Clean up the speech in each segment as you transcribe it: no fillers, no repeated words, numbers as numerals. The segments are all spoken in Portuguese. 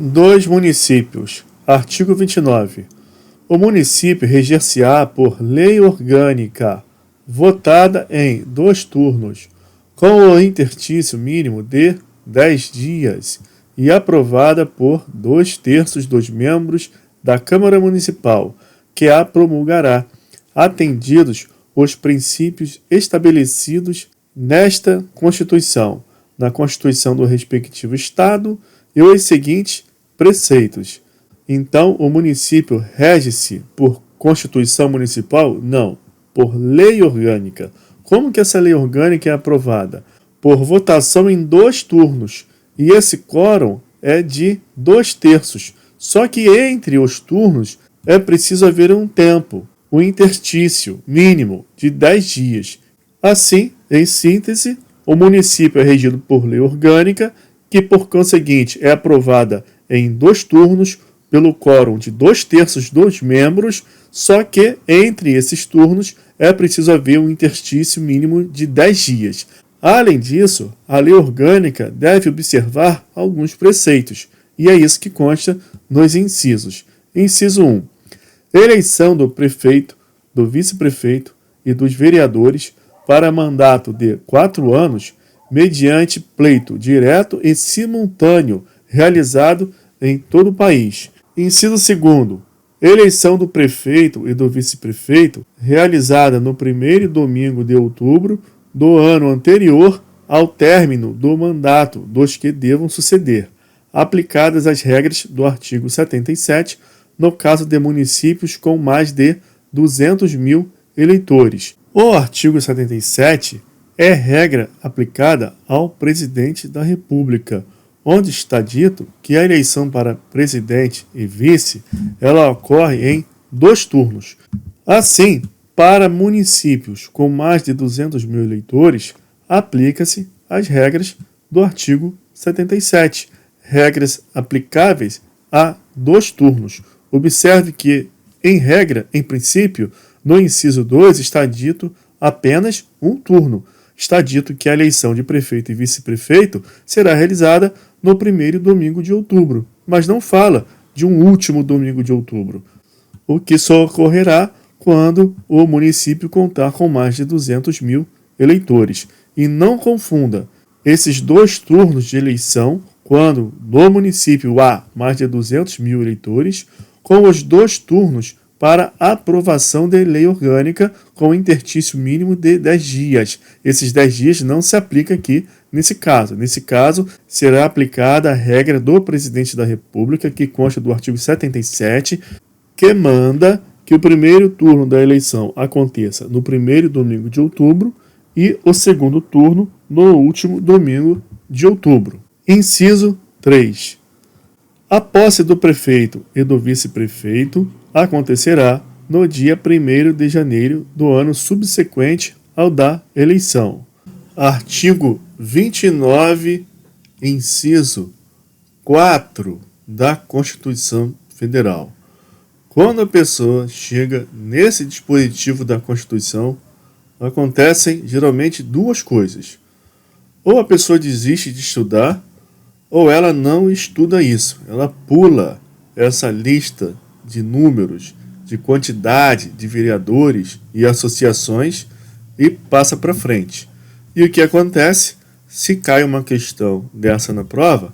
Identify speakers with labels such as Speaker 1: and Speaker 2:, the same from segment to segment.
Speaker 1: Dos municípios. Artigo 29. O município reger-se-á por lei orgânica, votada em 2 turnos, com o interstício mínimo de 10 dias e aprovada por 2/3 dos membros da Câmara Municipal, que a promulgará, atendidos os princípios estabelecidos nesta Constituição, na Constituição do respectivo Estado e os seguintes preceitos. Então, o município rege-se por Constituição Municipal? Não, por lei orgânica. Como que essa lei orgânica é aprovada? Por votação em 2 turnos. E esse quórum é de 2/3. Só que entre os turnos é preciso haver um tempo, um interstício mínimo de 10 dias. Assim, em síntese, o município é regido por lei orgânica, que por conseguinte é aprovada em 2 turnos, pelo quórum de 2/3 dos membros, só que entre esses turnos é preciso haver um interstício mínimo de 10 dias. Além disso, a lei orgânica deve observar alguns preceitos, e é isso que consta nos incisos. Inciso 1. Eleição do prefeito, do vice-prefeito e dos vereadores para mandato de 4 anos, mediante pleito direto e simultâneo, realizado em todo o país. Inciso 2. Eleição do prefeito e do vice-prefeito, realizada no primeiro domingo de outubro do ano anterior ao término do mandato dos que devam suceder, aplicadas as regras do artigo 77, no caso de municípios com mais de 200 mil eleitores. O artigo 77 é regra aplicada ao presidente da República, onde está dito que a eleição para presidente e vice ela ocorre em 2 turnos. Assim, para municípios com mais de 200 mil eleitores, aplica-se as regras do artigo 77, regras aplicáveis a 2 turnos. Observe que, em regra, em princípio, no inciso 2 está dito apenas um turno. Está dito que a eleição de prefeito e vice-prefeito será realizada no primeiro domingo de outubro, mas não fala de um último domingo de outubro, o que só ocorrerá quando o município contar com mais de 200 mil eleitores. E não confunda esses 2 turnos de eleição, quando no município há mais de 200 mil eleitores, com os 2 turnos para aprovação de lei orgânica com interstício mínimo de 10 dias. Esses 10 dias não se aplicam aqui nesse caso. Nesse caso, será aplicada a regra do presidente da República, que consta do artigo 77, que manda que o primeiro turno da eleição aconteça no primeiro domingo de outubro e o segundo turno no último domingo de outubro. Inciso 3. A posse do prefeito e do vice-prefeito acontecerá no dia 1º de janeiro do ano subsequente ao da eleição. Artigo 29, inciso 4 da Constituição Federal. Quando a pessoa chega nesse dispositivo da Constituição, acontecem geralmente 2 coisas. Ou a pessoa desiste de estudar, ou ela não estuda isso. Ela pula essa lista de números, de quantidade de vereadores e associações e passa para frente. E o que acontece? Se cai uma questão dessa na prova,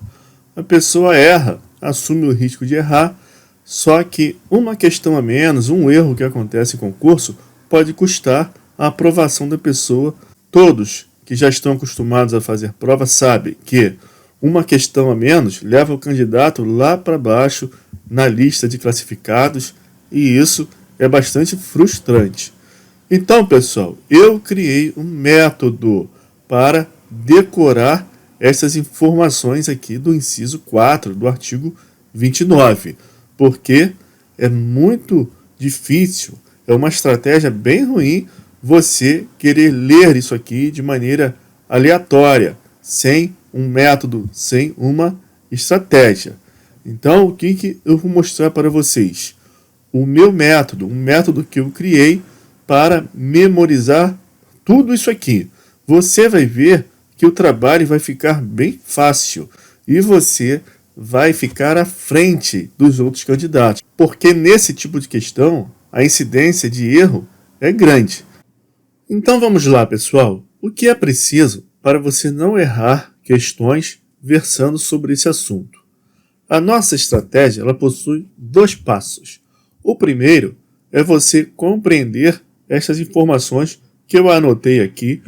Speaker 1: a pessoa erra, assume o risco de errar, só que uma questão a menos, um erro que acontece em concurso, pode custar a aprovação da pessoa. Todos que já estão acostumados a fazer prova sabem que uma questão a menos leva o candidato lá para baixo na lista de classificados, e isso é bastante frustrante. Então, pessoal, eu criei um método para decorar essas informações aqui do inciso 4 do artigo 29, porque é muito difícil, é uma estratégia bem ruim você querer ler isso aqui de maneira aleatória, sem um método, sem uma estratégia. Então, o que eu vou mostrar para vocês? O meu método, um método que eu criei para memorizar tudo isso aqui. Você vai ver que o trabalho vai ficar bem fácil e você vai ficar à frente dos outros candidatos, porque nesse tipo de questão a incidência de erro é grande. Então vamos lá, pessoal. O que é preciso para você não errar questões versando sobre esse assunto? A nossa estratégia ela possui 2 passos. O primeiro é você compreender essas informações que eu anotei aqui,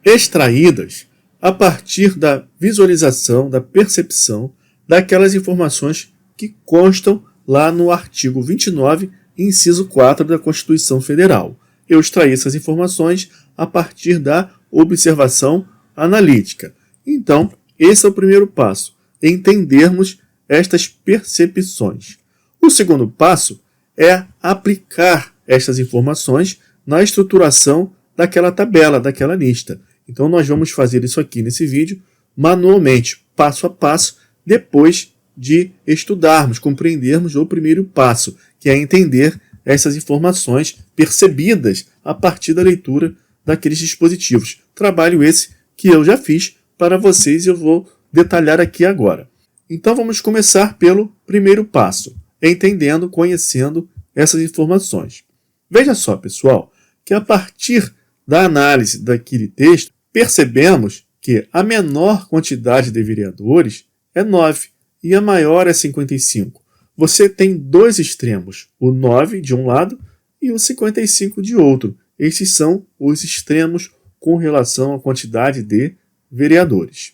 Speaker 1: extraídas a partir da visualização, da percepção daquelas informações que constam lá no artigo 29, inciso 4 da Constituição Federal. Eu extraí essas informações a partir da observação analítica. Então, esse é o primeiro passo, entendermos estas percepções. O segundo passo é aplicar estas informações na estruturação daquela tabela, daquela lista. Então, nós vamos fazer isso aqui nesse vídeo manualmente, passo a passo, depois de estudarmos, compreendermos o primeiro passo, que é entender essas informações percebidas a partir da leitura daqueles dispositivos. Trabalho esse que eu já fiz para vocês e eu vou detalhar aqui agora. Então vamos começar pelo primeiro passo, entendendo, conhecendo essas informações. Veja só, pessoal, que a partir da análise daquele texto, percebemos que a menor quantidade de vereadores é 9 e a maior é 55. Você tem 2 extremos, o 9 de um lado e o 55 de outro. Esses são os extremos com relação à quantidade de vereadores.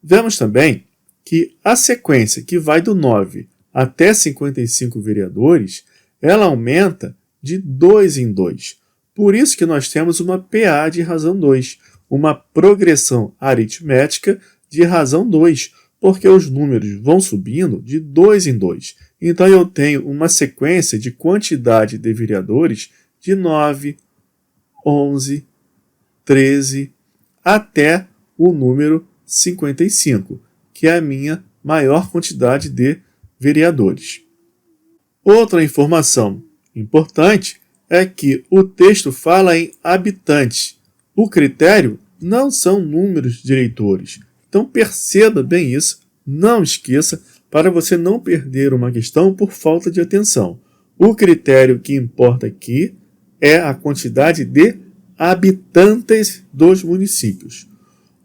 Speaker 1: Vemos também que a sequência que vai do 9 até 55 vereadores, ela aumenta de 2 em 2. Por isso que nós temos uma PA de razão 2, uma progressão aritmética de razão 2, porque os números vão subindo de 2 em 2. Então, eu tenho uma sequência de quantidade de vereadores de 9, 11, 13, até o número 55, que é a minha maior quantidade de vereadores. Outra informação importante é que o texto fala em habitantes. O critério não são números de eleitores. Então perceba bem isso, não esqueça, para você não perder uma questão por falta de atenção. O critério que importa aqui é a quantidade de habitantes dos municípios.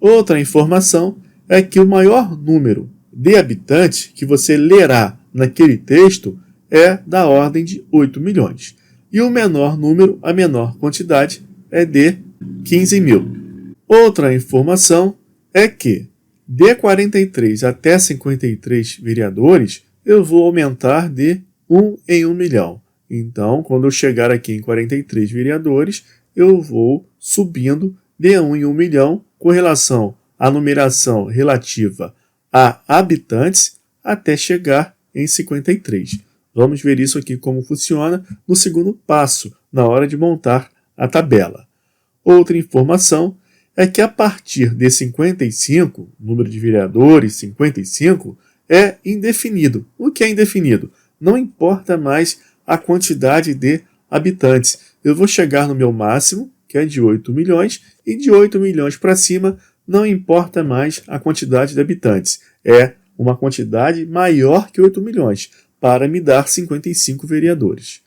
Speaker 1: Outra informação é que o maior número de habitantes que você lerá naquele texto é da ordem de 8 milhões. E o menor número, a menor quantidade, é de 15 mil. Outra informação é que de 43 até 53 vereadores, eu vou aumentar de 1 em 1 milhão. Então, quando eu chegar aqui em 43 vereadores, eu vou subindo de 1 em 1 milhão com relação à numeração relativa a habitantes até chegar em 53. Vamos ver isso aqui como funciona no segundo passo, na hora de montar a tabela. Outra informação é que a partir de 55, número de vereadores 55, é indefinido. O que é indefinido? Não importa mais a quantidade de habitantes. Eu vou chegar no meu máximo, que é de 8 milhões, e de 8 milhões para cima não importa mais a quantidade de habitantes. É uma quantidade maior que 8 milhões, para me dar 55 vereadores.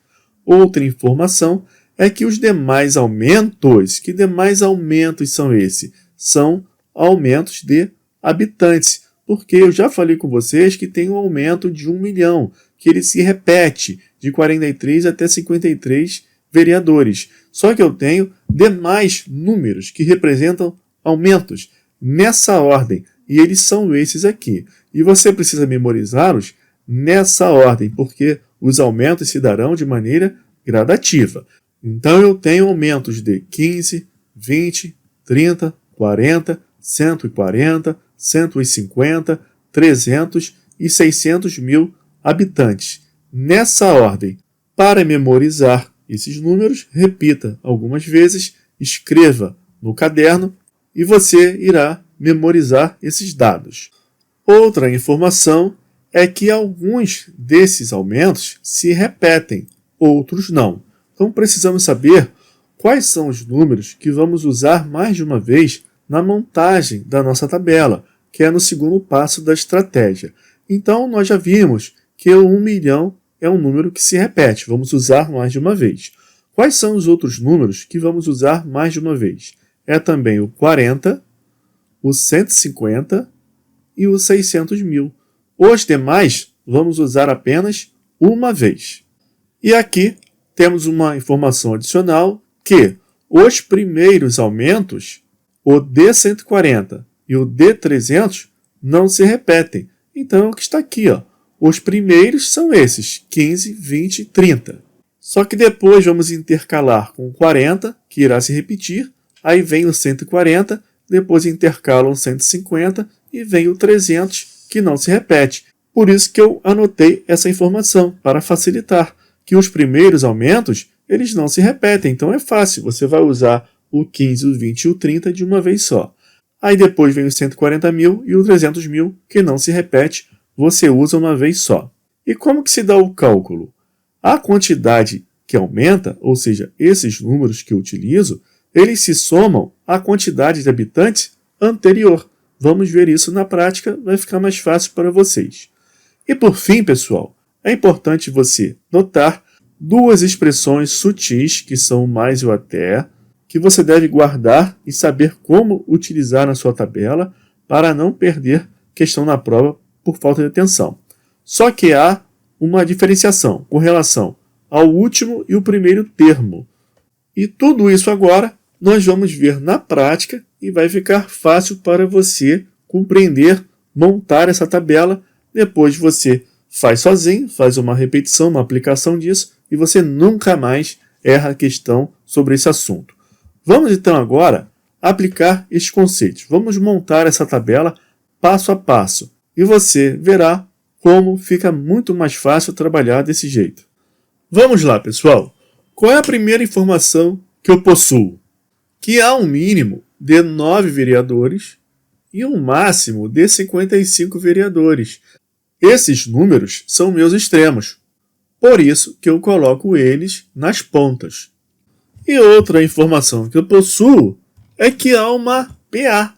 Speaker 1: Outra informação é que os demais aumentos, que demais aumentos são esses? São aumentos de habitantes, porque eu já falei com vocês que tem um aumento de 1 milhão, que ele se repete de 43 até 53 vereadores. Só que eu tenho demais números que representam aumentos nessa ordem, e eles são esses aqui. E você precisa memorizá-los nessa ordem, porque os aumentos se darão de maneira gradativa. Então, eu tenho aumentos de 15, 20, 30, 40, 140, 150, 300 e 600 mil habitantes. Nessa ordem, para memorizar esses números, repita algumas vezes, escreva no caderno e você irá memorizar esses dados. Outra informação é que alguns desses aumentos se repetem, outros não. Então precisamos saber quais são os números que vamos usar mais de uma vez na montagem da nossa tabela, que é no segundo passo da estratégia. Então, nós já vimos que o 1 milhão é um número que se repete, vamos usar mais de uma vez. Quais são os outros números que vamos usar mais de uma vez? É também o 40, o 150 e o 600 mil. Os demais vamos usar apenas uma vez. E aqui temos uma informação adicional que os primeiros aumentos, o D140 e o D300, não se repetem. Então, é o que está aqui, ó. Os primeiros são esses, 15, 20 e 30. Só que depois vamos intercalar com o 40, que irá se repetir, aí vem o 140, depois intercalam o 150 e vem o 300, que não se repete. Por isso que eu anotei essa informação, para facilitar, que os primeiros aumentos, eles não se repetem. Então é fácil, você vai usar o 15, o 20 e o 30 de uma vez só. Aí depois vem os 140 mil e o 300 mil, que não se repete, você usa uma vez só. E como que se dá o cálculo? A quantidade que aumenta, ou seja, esses números que eu utilizo, eles se somam à quantidade de habitantes anterior. Vamos ver isso na prática, vai ficar mais fácil para vocês. E por fim, pessoal, é importante você notar duas expressões sutis, que são o mais e o até, que você deve guardar e saber como utilizar na sua tabela para não perder questão na prova por falta de atenção. Só que há uma diferenciação com relação ao último e o primeiro termo. E tudo isso agora nós vamos ver na prática e vai ficar fácil para você compreender, montar essa tabela. Depois você faz sozinho, faz uma repetição, uma aplicação disso e você nunca mais erra a questão sobre esse assunto. Vamos então agora aplicar estes conceitos. Vamos montar essa tabela passo a passo e você verá como fica muito mais fácil trabalhar desse jeito. Vamos lá, pessoal. Qual é a primeira informação que eu possuo? Que há um mínimo de 9 vereadores e um máximo de 55 vereadores. Esses números são meus extremos. Por isso que eu coloco eles nas pontas. E outra informação que eu possuo é que há uma PA,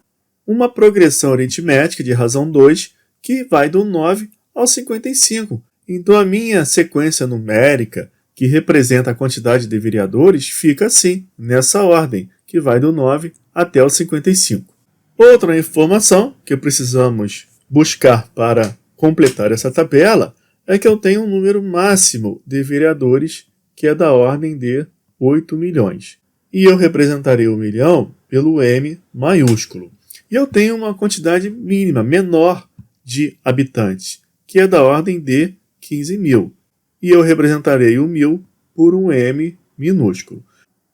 Speaker 1: uma progressão aritmética de razão 2, que vai do 9 ao 55. Então a minha sequência numérica, que representa a quantidade de vereadores, fica assim, nessa ordem, que vai do 9 até o 55. Outra informação que precisamos buscar para completar essa tabela é que eu tenho um número máximo de vereadores, que é da ordem de 8 milhões. E eu representarei o milhão pelo M maiúsculo. E eu tenho uma quantidade mínima, menor, de habitantes, que é da ordem de 15 mil. E eu representarei o 1000 por um M minúsculo.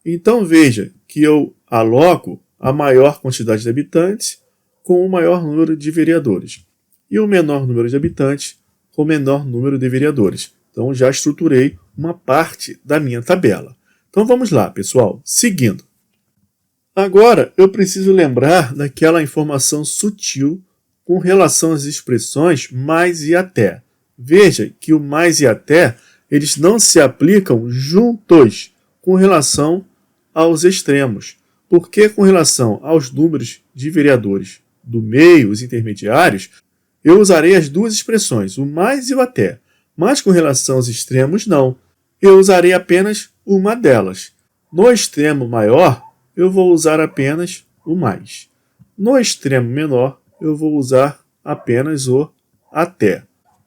Speaker 1: Então veja que eu aloco a maior quantidade de habitantes com o maior número de vereadores. E o menor número de habitantes com o menor número de vereadores. Então já estruturei uma parte da minha tabela. Então vamos lá, pessoal, seguindo. Agora eu preciso lembrar daquela informação sutil com relação às expressões mais e até. Veja que o mais e até, eles não se aplicam juntos com relação aos extremos. Porque com relação aos números de vereadores do meio, os intermediários, eu usarei as duas expressões, o mais e o até. Mas com relação aos extremos, não. Eu usarei apenas uma delas. No extremo maior, eu vou usar apenas o mais. No extremo menor, eu vou usar apenas o até.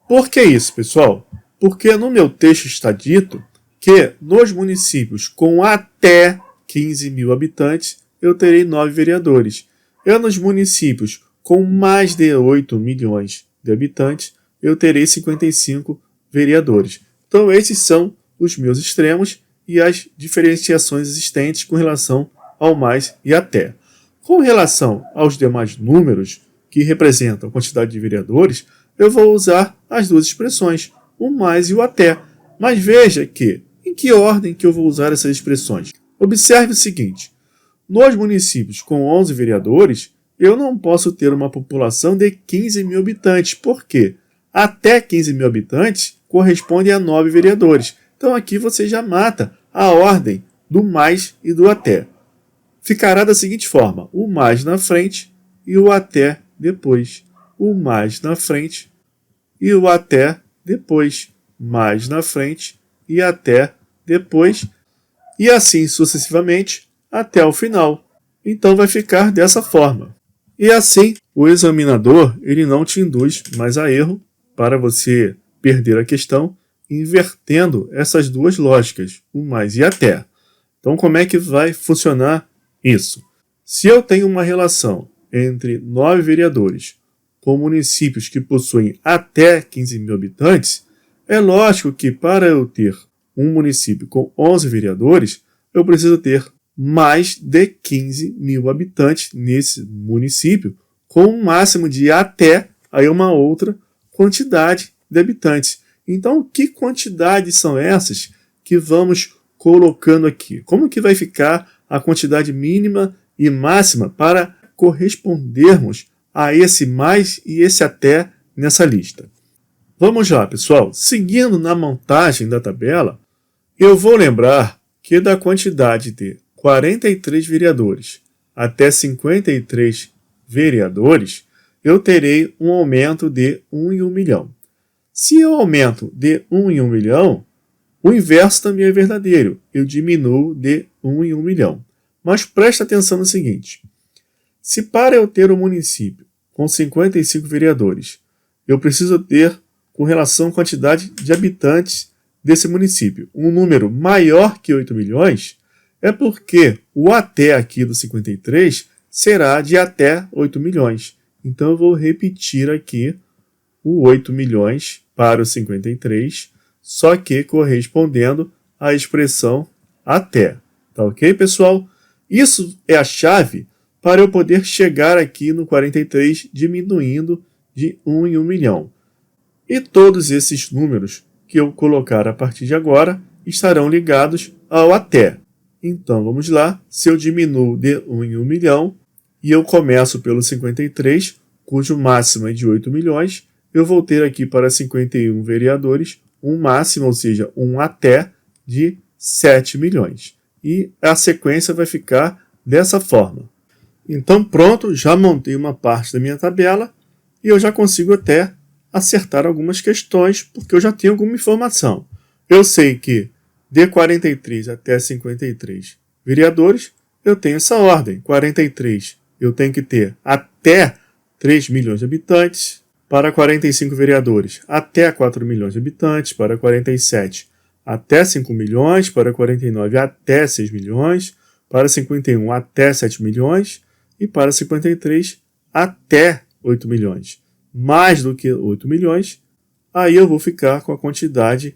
Speaker 1: Por que isso, pessoal? Porque no meu texto está dito que nos municípios com até 15 mil habitantes, eu terei 9 vereadores. E nos municípios com mais de 8 milhões de habitantes, eu terei 55 vereadores. Então, esses são os meus extremos e as diferenciações existentes com relação ao mais e até. Com relação aos demais números que representam a quantidade de vereadores, eu vou usar as duas expressões, o mais e o até. Mas veja que, em que ordem que eu vou usar essas expressões? Observe o seguinte, nos municípios com 11 vereadores, eu não posso ter uma população de 15 mil habitantes. Por quê? Até 15 mil habitantes corresponde a 9 vereadores. Então aqui você já mata a ordem do mais e do até. Ficará da seguinte forma, o mais na frente e o até depois. O mais na frente e o até depois, mais na frente e até depois, e assim sucessivamente até o final. Então vai ficar dessa forma. E assim, o examinador ele não te induz mais a erro para você perder a questão invertendo essas duas lógicas, o mais e até. Então, como é que vai funcionar isso? Se eu tenho uma relação entre 9 vereadores com municípios que possuem até 15 mil habitantes, é lógico que para eu ter um município com 11 vereadores, eu preciso ter mais de 15 mil habitantes nesse município, com um máximo de até aí uma outra quantidade de habitantes. Então, que quantidades são essas que vamos colocando aqui? Como que vai ficar a quantidade mínima e máxima para correspondermos a esse mais e esse até nessa lista? Vamos lá, pessoal. Seguindo na montagem da tabela, eu vou lembrar que da quantidade de 43 vereadores até 53 vereadores, eu terei um aumento de 1 em 1 milhão. Se eu aumento de 1 em 1 milhão, o inverso também é verdadeiro. Eu diminuo de 1 em 1 milhão. Mas presta atenção no seguinte. Se para eu ter um município com 55 vereadores, eu preciso ter, com relação à quantidade de habitantes desse município, um número maior que 8 milhões, é porque o até aqui do 53 será de até 8 milhões. Então eu vou repetir aqui o 8 milhões para o 53, só que correspondendo à expressão até. Tá ok, pessoal? Isso é a chave para eu poder chegar aqui no 43, diminuindo de 1 em 1 milhão. E todos esses números que eu colocar a partir de agora estarão ligados ao até. Então, vamos lá. Se eu diminuo de 1 em 1 milhão e eu começo pelo 53, cujo máximo é de 8 milhões, eu vou ter aqui para 51 vereadores um máximo, ou seja, um até de 7 milhões. E a sequência vai ficar dessa forma. Então, pronto, já montei uma parte da minha tabela e eu já consigo até acertar algumas questões, porque eu já tenho alguma informação. Eu sei que de 43 até 53 vereadores, eu tenho essa ordem. 43, eu tenho que ter até 3 milhões de habitantes. Para 45 vereadores, até 4 milhões de habitantes. Para 47, até 5 milhões. Para 49, até 6 milhões. Para 51, até 7 milhões. E para 53, até 8 milhões. Mais do que 8 milhões, aí eu vou ficar com a quantidade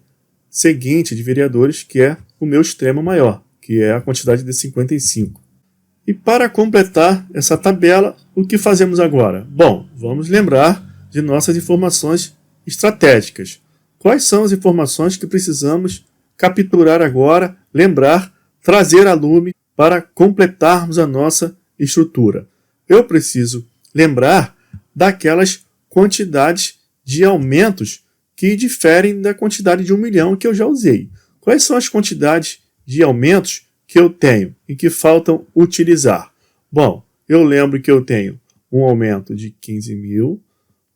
Speaker 1: seguinte de vereadores, que é o meu extremo maior, que é a quantidade de 55. E para completar essa tabela, o que fazemos agora? Bom, vamos lembrar de nossas informações estratégicas. Quais são as informações que precisamos capturar agora, lembrar, trazer a lume para completarmos a nossa estrutura? Eu preciso lembrar daquelas quantidades de aumentos que diferem da quantidade de 1 milhão que eu já usei. Quais são as quantidades de aumentos que eu tenho e que faltam utilizar? Bom, eu lembro que eu tenho um aumento de 15 mil,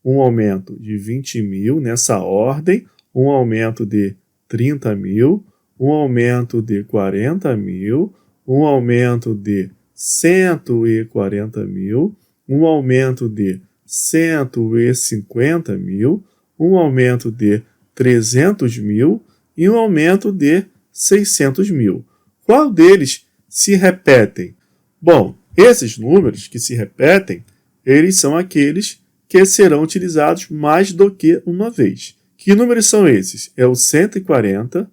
Speaker 1: um aumento de 20 mil nessa ordem, um aumento de 30 mil, um aumento de 40 mil, um aumento de 140 mil, um aumento de 150 mil, um aumento de 300 mil e um aumento de 600 mil. Qual deles se repetem? Bom, esses números que se repetem, eles são aqueles que serão utilizados mais do que uma vez. Que números são esses? É o 140,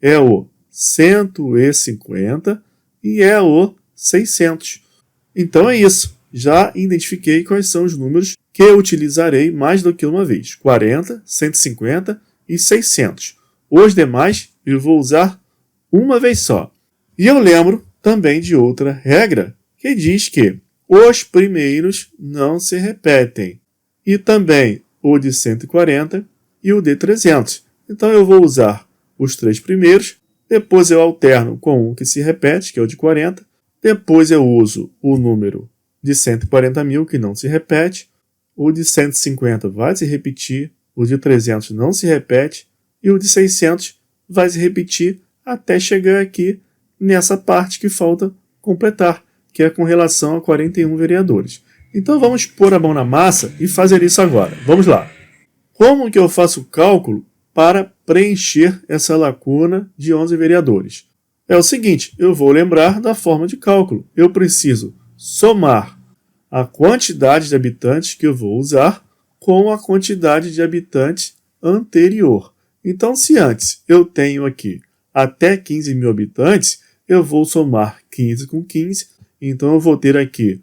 Speaker 1: é o 150 e é o 600. Então é isso. Já identifiquei quais são os números que eu utilizarei mais do que uma vez. 40, 150 e 600. Os demais eu vou usar uma vez só. E eu lembro também de outra regra que diz que os primeiros não se repetem. E também o de 140 e o de 300. Então eu vou usar os 3 primeiros, depois eu alterno com um que se repete, que é o de 40, depois eu uso o número de 140 mil, que não se repete, o de 150 vai se repetir, o de 300 não se repete e o de 600 vai se repetir até chegar aqui nessa parte que falta completar, que é com relação a 41 vereadores. Então vamos pôr a mão na massa e fazer isso agora. Vamos lá. Como que eu faço o cálculo para preencher essa lacuna de 11 vereadores? É o seguinte, eu vou lembrar da forma de cálculo. Eu preciso somar a quantidade de habitantes que eu vou usar com a quantidade de habitantes anterior. Então, se antes eu tenho aqui até 15 mil habitantes, eu vou somar 15 com 15. Então, eu vou ter aqui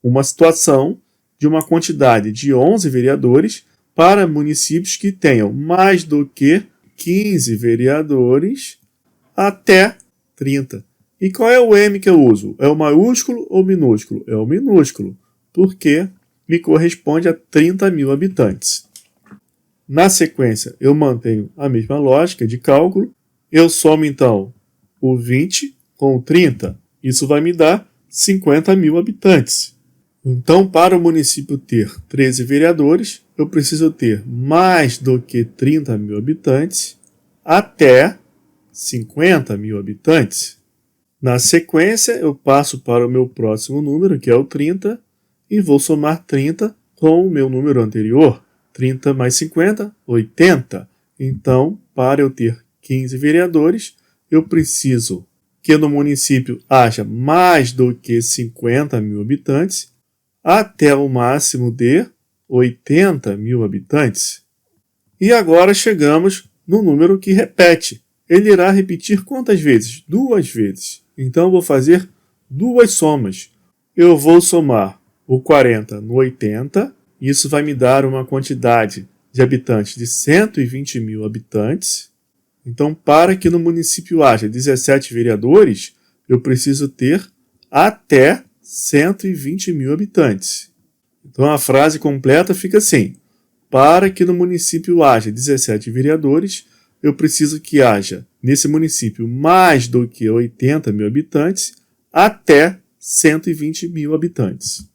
Speaker 1: uma situação de uma quantidade de 11 vereadores para municípios que tenham mais do que 15 vereadores até 30. E qual é o M que eu uso? É o maiúsculo ou minúsculo? É o minúsculo, porque me corresponde a 30 mil habitantes. Na sequência, eu mantenho a mesma lógica de cálculo. Eu somo, então, o 20 com o 30. Isso vai me dar 50 mil habitantes. Então, para o município ter 13 vereadores, eu preciso ter mais do que 30 mil habitantes até 50 mil habitantes. Na sequência, eu passo para o meu próximo número, que é o 30, e vou somar 30 com o meu número anterior. 30 mais 50, 80. Então, para eu ter 15 vereadores, eu preciso que no município haja mais do que 50 mil habitantes até o máximo de 80 mil habitantes. E agora chegamos no número que repete. Ele irá repetir quantas vezes? 2 vezes. Então, eu vou fazer 2 somas. Eu vou somar o 40 no 80. Isso vai me dar uma quantidade de habitantes de 120 mil habitantes. Então, para que no município haja 17 vereadores, eu preciso ter até 120 mil habitantes. Então, a frase completa fica assim: para que no município haja 17 vereadores, eu preciso que haja nesse município mais do que 80 mil habitantes até 120 mil habitantes.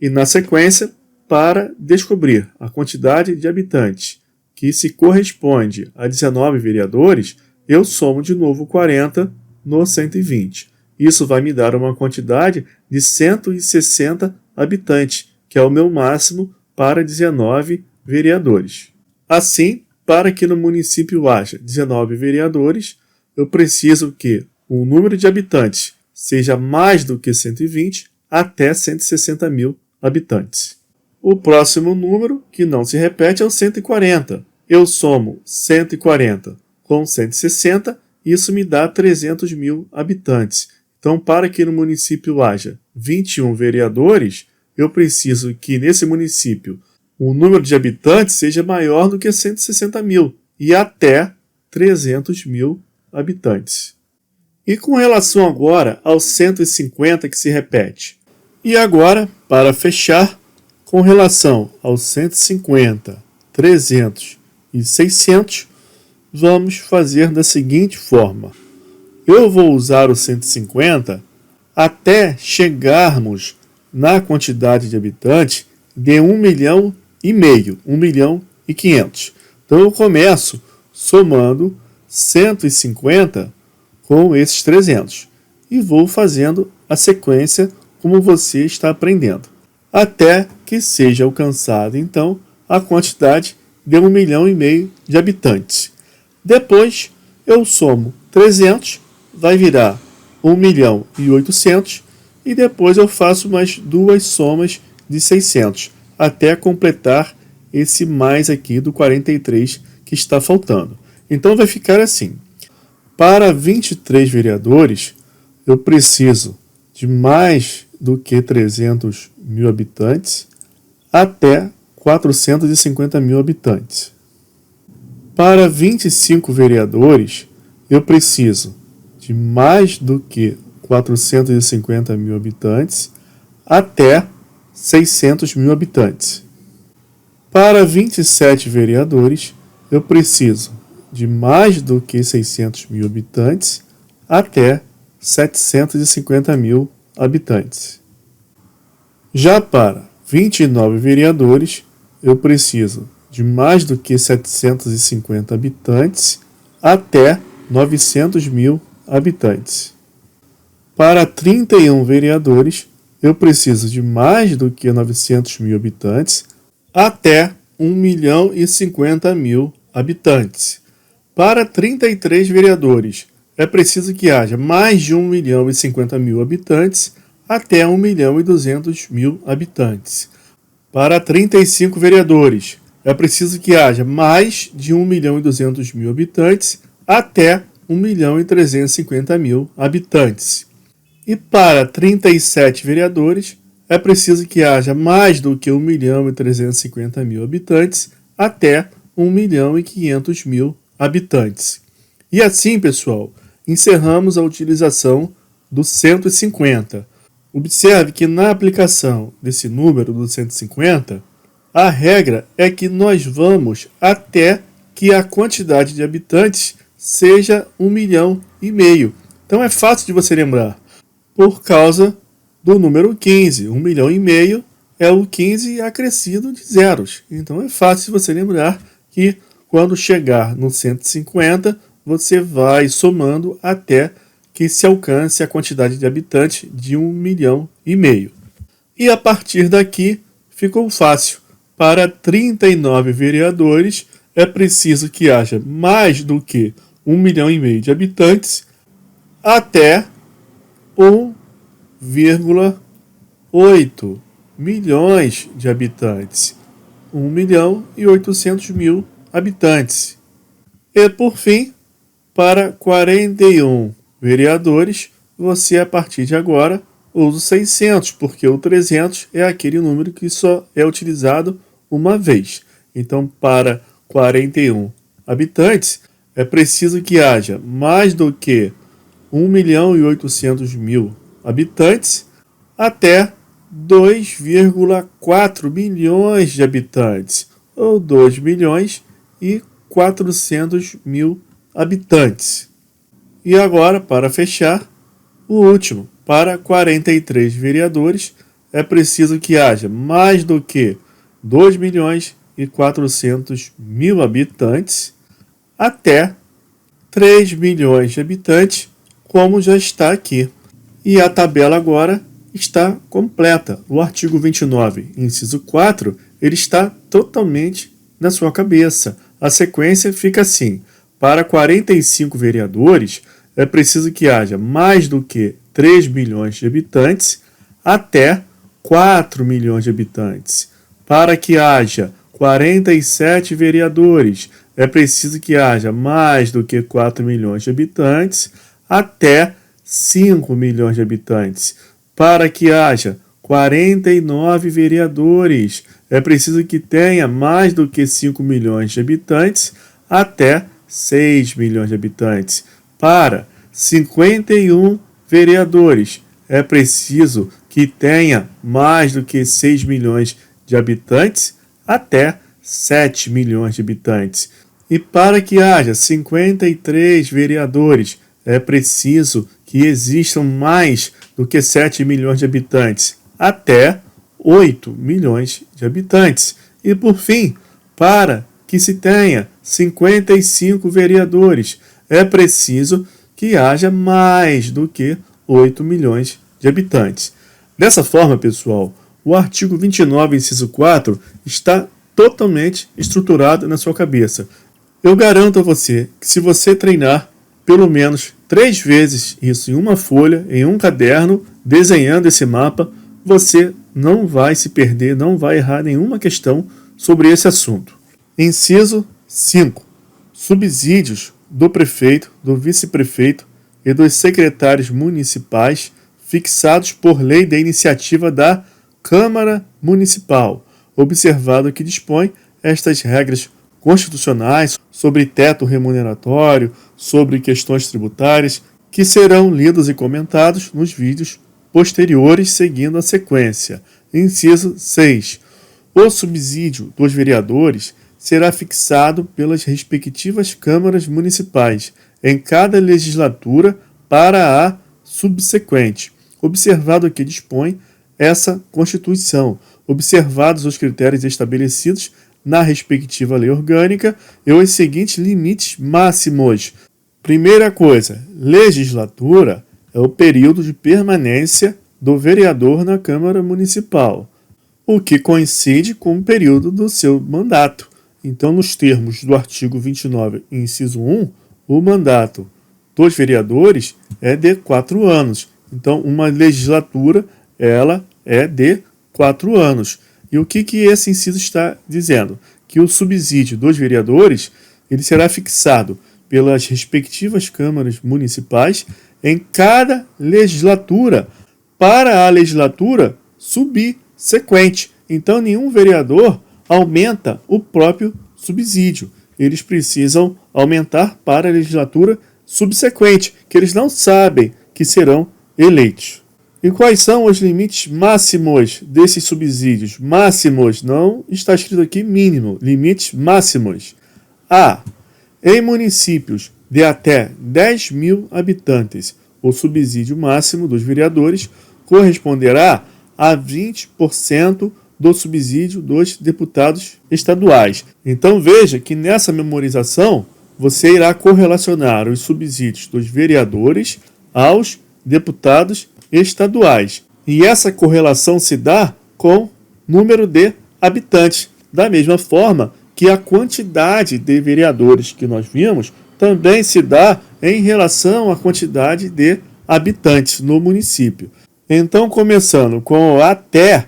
Speaker 1: E na sequência, para descobrir a quantidade de habitantes que se corresponde a 19 vereadores, eu somo de novo 40 no 120. Isso vai me dar uma quantidade de 160 habitantes, que é o meu máximo para 19 vereadores. Assim, para que no município haja 19 vereadores, eu preciso que o número de habitantes seja mais do que 120 até 160 mil habitantes. O próximo número, que não se repete, é o 140. Eu somo 140 com 160, isso me dá 300 mil habitantes. Então, para que no município haja 21 vereadores, eu preciso que nesse município o número de habitantes seja maior do que 160 mil e até 300 mil habitantes. E com relação agora aos 150 que se repete. E agora, para fechar, com relação aos 150, 300 e 600, vamos fazer da seguinte forma. Eu vou usar o 150 até chegarmos na quantidade de habitantes de 1,5 milhão, 1.500.000. Então eu começo somando 150 com esses 300 e vou fazendo a sequência como você está aprendendo, até que seja alcançada então a quantidade de 1,5 milhão de habitantes. Depois eu somo 300, vai virar 1.800.000 e depois eu faço mais 2 somas de 600 até completar esse mais aqui do 43 que está faltando. Então vai ficar assim: para 23 vereadores eu preciso de mais do que 300 mil habitantes até 450 mil habitantes. Para 25 vereadores eu preciso de mais do que 450 mil habitantes até 600 mil habitantes. Para 27 vereadores, eu preciso de mais do que 600 mil habitantes até 750 mil habitantes. Já para 29 vereadores, eu preciso de mais do que 750 habitantes até 900 mil habitantes. Para 31 vereadores, eu preciso de mais do que 900 mil habitantes até 1.050.000 habitantes. Para 33 vereadores, é preciso que haja mais de 1.050.000 habitantes até 1.200.000 habitantes. Para 35 vereadores, é preciso que haja mais de 1.200.000 habitantes até 1.350.000 habitantes. E para 37 vereadores, é preciso que haja mais do que 1.350.000 habitantes até 1.500.000 habitantes. E assim, pessoal, encerramos a utilização do 150. Observe que na aplicação desse número do 150, a regra é que nós vamos até que a quantidade de habitantes seja 1,5 milhão. Então é fácil de você lembrar, por causa do número 15. 1,5 milhão é o 15 acrescido de zeros. Então é fácil de você lembrar que quando chegar no 150, você vai somando até que se alcance a quantidade de habitantes de 1,5 milhão. E a partir daqui ficou fácil. Para 39 vereadores, é preciso que haja mais do que 1,5 milhão de habitantes até 1,8 milhões de habitantes. 1.800.000 habitantes. E, por fim, para 41 vereadores, você, a partir de agora, usa o 600, porque o 300 é aquele número que só é utilizado uma vez. Então, para 41 habitantes, é preciso que haja mais do que 1.800.000 habitantes até 2,4 milhões de habitantes, ou 2.400.000 habitantes. E agora, para fechar, o último, para 43 vereadores, é preciso que haja mais do que 2.400.000 habitantes até 3 milhões de habitantes, como já está aqui. E a tabela agora está completa. O artigo 29, inciso 4, ele está totalmente na sua cabeça. A sequência fica assim: para 45 vereadores, é preciso que haja mais do que 3 milhões de habitantes até 4 milhões de habitantes. Para que haja 47 vereadores, é preciso que haja mais do que 4 milhões de habitantes até 5 milhões de habitantes. Para que haja 49 vereadores, é preciso que tenha mais do que 5 milhões de habitantes até 6 milhões de habitantes. Para 51 vereadores, é preciso que tenha mais do que 6 milhões de habitantes até 7 milhões de habitantes. E para que haja 53 vereadores, é preciso que existam mais do que 7 milhões de habitantes até 8 milhões de habitantes. E por fim, para que se tenha 55 vereadores, é preciso que haja mais do que 8 milhões de habitantes. Dessa forma, pessoal, o artigo 29, inciso 4, está totalmente estruturado na sua cabeça. Eu garanto a você que se você treinar pelo menos 3 vezes isso em uma folha, em um caderno, desenhando esse mapa, você não vai se perder, não vai errar nenhuma questão sobre esse assunto. Inciso 5. Subsídios do prefeito, do vice-prefeito e dos secretários municipais fixados por lei de iniciativa da Câmara Municipal, observado que dispõe estas regras constitucionais sobre teto remuneratório, sobre questões tributárias, que serão lidos e comentados nos vídeos posteriores seguindo a sequência. Inciso 6. O subsídio dos vereadores será fixado pelas respectivas câmaras municipais em cada legislatura para a subsequente, observado que dispõe essa Constituição, observados os critérios estabelecidos na respectiva lei orgânica e os seguintes limites máximos. Primeira coisa, legislatura é o período de permanência do vereador na Câmara Municipal, o que coincide com o período do seu mandato. Então, nos termos do artigo 29, inciso 1, o mandato dos vereadores é de 4 anos. Então, uma legislatura, ela é de 4 anos. E o que esse inciso está dizendo? Que o subsídio dos vereadores ele será fixado pelas respectivas câmaras municipais em cada legislatura, para a legislatura subsequente. Então, nenhum vereador aumenta o próprio subsídio. Eles precisam aumentar para a legislatura subsequente, que eles não sabem que serão eleitos. E quais são os limites máximos desses subsídios? Máximos, não está escrito aqui mínimo, limites máximos. A. Em municípios de até 10 mil habitantes, o subsídio máximo dos vereadores corresponderá a 20% do subsídio dos deputados estaduais. Então veja que nessa memorização você irá correlacionar os subsídios dos vereadores aos deputados estaduais. E essa correlação se dá com número de habitantes. Da mesma forma que a quantidade de vereadores que nós vimos também se dá em relação à quantidade de habitantes no município. Então, começando com até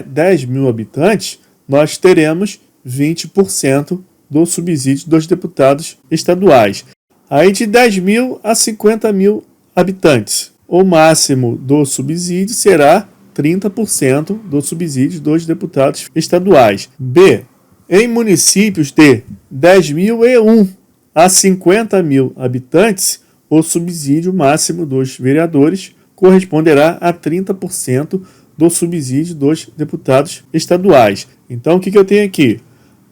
Speaker 1: 10 mil habitantes, nós teremos 20% do subsídio dos deputados estaduais. Aí de 10 mil a 50 mil habitantes, o máximo do subsídio será 30% do subsídio dos deputados estaduais. B. Em municípios de 10.001 a 50 mil habitantes, o subsídio máximo dos vereadores corresponderá a 30% do subsídio dos deputados estaduais. Então, o que eu tenho aqui?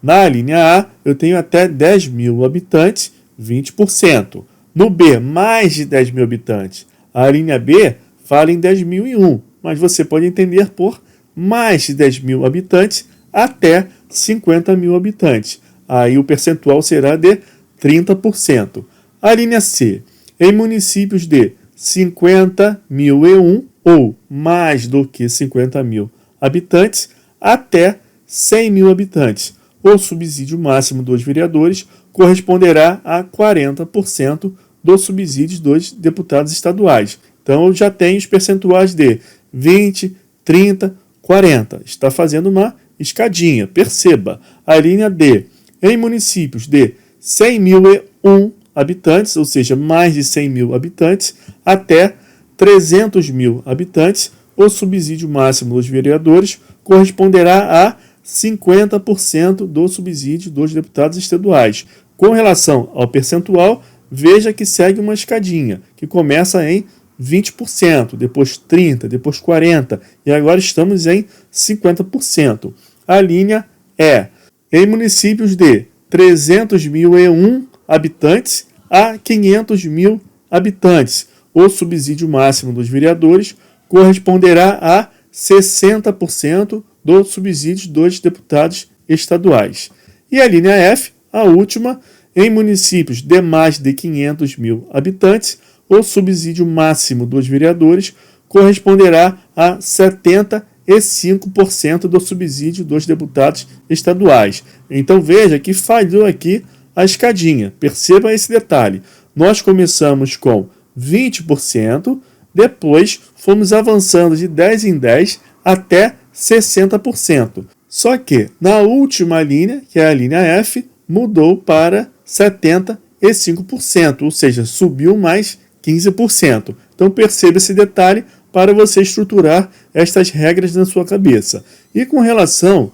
Speaker 1: Na linha A, eu tenho até 10 mil habitantes, 20%. No B, mais de 10 mil habitantes. A linha B fala em 10.001, mas você pode entender por mais de 10 mil habitantes até 50 mil habitantes. Aí o percentual será de 30%. A linha C, em municípios de 50.001 ou mais do que 50 mil habitantes até 100 mil habitantes. O subsídio máximo dos vereadores corresponderá a 40% dos subsídios dos deputados estaduais. Então, eu já tenho os percentuais de 20, 30, 40. Está fazendo uma escadinha. Perceba, a linha D, em municípios de 100.001 habitantes, ou seja, mais de 100 mil habitantes, até 300 mil habitantes, o subsídio máximo dos vereadores corresponderá a 50% do subsídio dos deputados estaduais. Com relação ao percentual, veja que segue uma escadinha, que começa em 20%, depois 30%, depois 40%, e agora estamos em 50%. A linha E, em municípios de 300.001 habitantes a 500 mil habitantes, o subsídio máximo dos vereadores corresponderá a 60% do subsídio dos deputados estaduais. E a linha F, a última, em municípios de mais de 500 mil habitantes, o subsídio máximo dos vereadores corresponderá a 75% do subsídio dos deputados estaduais. Então veja que falhou aqui a escadinha. Perceba esse detalhe. Nós começamos com 20%, depois fomos avançando de 10 em 10 até 60%. Só que na última linha, que é a linha F, mudou para 75%, ou seja, subiu mais 15%. Então perceba esse detalhe para você estruturar estas regras na sua cabeça. E com relação